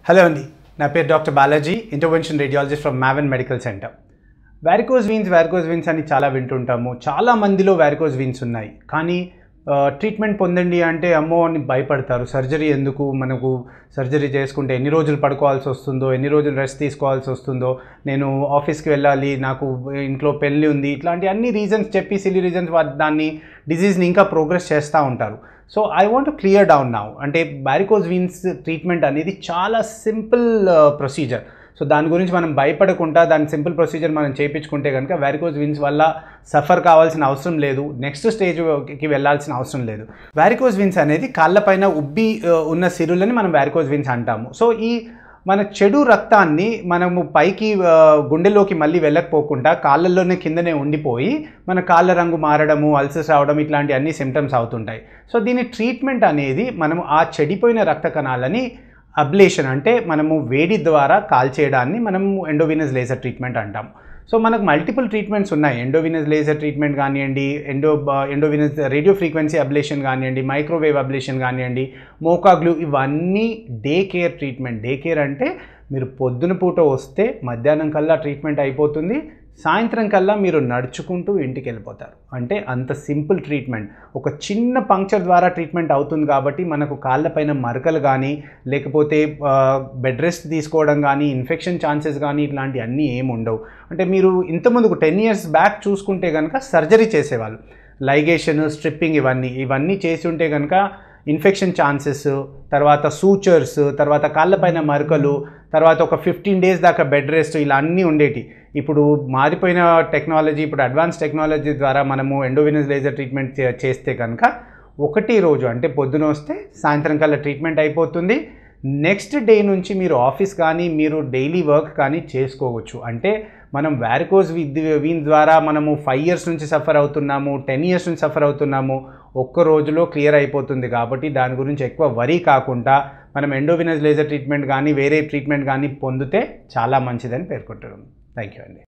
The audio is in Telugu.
హలో అండి, నా పేరు doctor Balaji, intervention radiologist from Maven medical centre. Varicose veins అని చాలా వింటుంటాము. చాలా మందిలో వారికోజ్ వీన్స్ ఉన్నాయి, కానీ ట్రీట్మెంట్ పొందండి అంటే అమ్మో అని భయపడతారు. సర్జరీ ఎందుకు, మనకు సర్జరీ చేసుకుంటే ఎన్ని రోజులు పడుకోవాల్సి వస్తుందో, ఎన్ని రోజులు రెస్ట్ తీసుకోవాల్సి వస్తుందో, నేను ఆఫీస్కి వెళ్ళాలి, నాకు ఇంట్లో పెళ్ళి ఉంది, ఇట్లాంటి అన్ని రీజన్స్ చెప్పి సిల్లీ రీజన్స్ దాన్ని డిజీజ్ని ఇంకా ప్రోగ్రెస్ చేస్తూ ఉంటారు. So I want to clear down now. అంటే వారికోజ్ వీన్స్ ట్రీట్మెంట్ అనేది చాలా సింపుల్ ప్రొసీజర్. సో దాని గురించి మనం భయపడకుండా దాని సింపుల్ ప్రొసీజర్ మనం చేయించుకుంటే కనుక వారికోజ్ వీన్స్ వల్ల సఫర్ కావాల్సిన అవసరం లేదు, నెక్స్ట్ స్టేజ్కి వెళ్ళాల్సిన అవసరం లేదు. వారికోజ్ వీన్స్ అనేది కాళ్ళపైన ఉబ్బి ఉన్న సిరులని మనం వారికోజ్ వీన్స్ అంటాము. సో ఈ మన చెడు రక్తాన్ని మనము పైకి గుండెలోకి మళ్ళీ వెళ్ళకపోకుండా కాళ్ళల్లోనే కిందనే ఉండిపోయి మన కాళ్ళ రంగు మారడము, అల్సర్స్ రావడం, ఇట్లాంటి అన్ని సిమ్టమ్స్ అవుతుంటాయి. సో దీని ట్రీట్మెంట్ అనేది మనము ఆ చెడిపోయిన రక్త కణాలని అబ్లేషన్ అంటే మనము వేడి ద్వారా కాల్చేయడాన్ని మనము ఎండోవీనస్ లేజర్ ట్రీట్మెంట్ అంటాం. సో మనకు మల్టిపుల్ ట్రీట్మెంట్స్ ఉన్నాయి. ఎండోవీనస్ లేజర్ ట్రీట్మెంట్ కానివ్వండి, ఎండోవీనస్ రేడియో ఫ్రీక్వెన్సీ అబ్లేషన్ కానివ్వండి, మైక్రోవేవ్ అబ్లేషన్ కానివ్వండి, మోకాగ్లు, ఇవన్నీ day care treatment. Day care అంటే మీరు పొద్దున పూట వస్తే మధ్యాహ్నం కల్లా ట్రీట్మెంట్ అయిపోతుంది, సాయంత్రం కల్లా మీరు నడుచుకుంటూ ఇంటికి వెళ్ళిపోతారు. అంటే అంత సింపుల్ ట్రీట్మెంట్. ఒక చిన్న పంక్చర్ ద్వారా ట్రీట్మెంట్ అవుతుంది కాబట్టి మనకు కాళ్ళపైన మరకలు కానీ, లేకపోతే బెడ్ రెస్ట్ తీసుకోవడం కానీ, ఇన్ఫెక్షన్ ఛాన్సెస్ కానీ, ఇట్లాంటి అన్నీ ఏమి ఉండవు. అంటే మీరు ఇంతకుముందుకు 10 years బ్యాక్ చూసుకుంటే కనుక సర్జరీ చేసేవాళ్ళు, లైగేషన్, స్ట్రిప్పింగ్, ఇవన్నీ చేసి ఉంటే కనుక ఇన్ఫెక్షన్ ఛాన్సెస్, తర్వాత సూచర్స్, తర్వాత కాళ్ళపైన మరకలు, తర్వాత ఒక 15 days దాకా బెడ్ రెస్ట్, ఇలా అన్నీ ఉండేటి. ఇప్పుడు మారిపోయిన టెక్నాలజీ, ఇప్పుడు అడ్వాన్స్ టెక్నాలజీ ద్వారా మనము ఎండోవీనస్ లేజర్ ట్రీట్మెంట్ చేస్తే కనుక ఒకటి రోజు అంటే పొద్దున వస్తే సాయంత్రం కల్లా ట్రీట్మెంట్ అయిపోతుంది. నెక్స్ట్ డే నుంచి మీరు ఆఫీస్ కానీ, మీరు డైలీ వర్క్ కానీ చేసుకోవచ్చు. అంటే మనం వారికోజ్ వీన్ ద్వారా మనము 5 years నుంచి సఫర్ అవుతున్నాము, 10 years నుంచి సఫర్ అవుతున్నాము, ఒక్క రోజులో క్లియర్ అయిపోతుంది. కాబట్టి దాని గురించి ఎక్కువ వరీ కాకుండా మనం ఎండోవీనస్ లేజర్ ట్రీట్మెంట్ కానీ వేరే ట్రీట్మెంట్ కానీ పొందితే చాలా మంచిదని పేర్కొంటున్నాం. థ్యాంక్ యూ అండి.